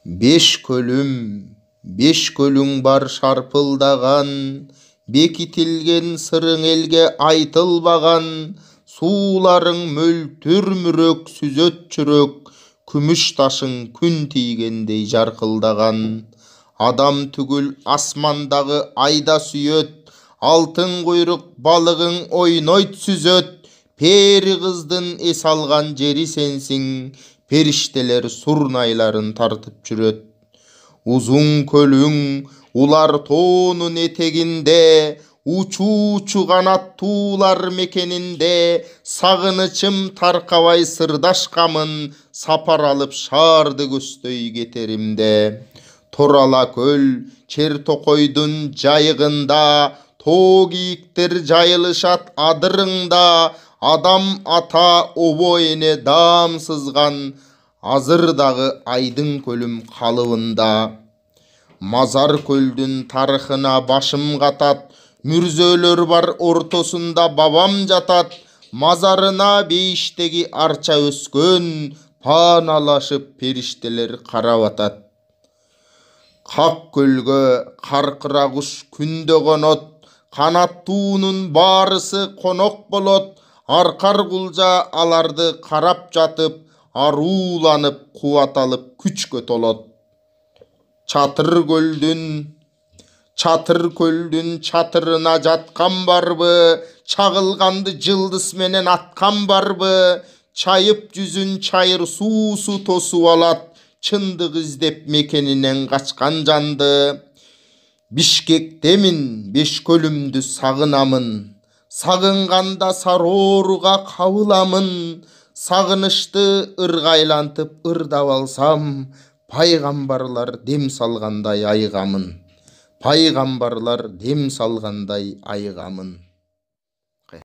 Беш көлүң бар шарпылдаған, бекитилген сырың элге айтылбаган, сууларың мөлтүр мүрөк сүзөт жүрөк, күмүш ташың күн тийгендей жаркылдаган. Адам түгүл асмандагы айда сүйөт, алтын куйрук балыгың ойнойт сүзөт, пери кыздын эс алган жери сенсиң, периштелер сурнайларын тартып жүрөт. Узун көлүң улар тоонун этегинде, учуучу канаттуулар мекенинде, сагынычым таркабай сырдашкамын, сапар алып шаарды көздөй кетеримде. Торала көл чер токойдун жайыгында, тоо кийиктер жайылышат адырыңда, адам ата обо эне даам сызган, азырдагы айдың көлүм калыбында. Мазар көлдүн тарыхына башым катат, мүрзөлөр бар ортосунда бабам жатат, мазарына бейиштеги арча өскөн, пааналашып периштелер карап атат. Как көлгө каркыра куш күндө конот, канаттуунун баарысы конок болот, аркар кулжа аларды карап жатып, арууланып кубат алып күчкө толот. Чатыр көлдүн чатырына жаткан барбы, чагылганды жылдыз менен аткан барбы, чайып жүзүн чайыр суусу тосуп алат, чындык издеп мекенинен качкан жанды. Бишкектемин, беш көлүмдү сагынамын, сагынганда сарооруга кабыламын, сагынычты ыргайлантып ырдап алсам, пайгамбарлар дем салгандай айыгамын.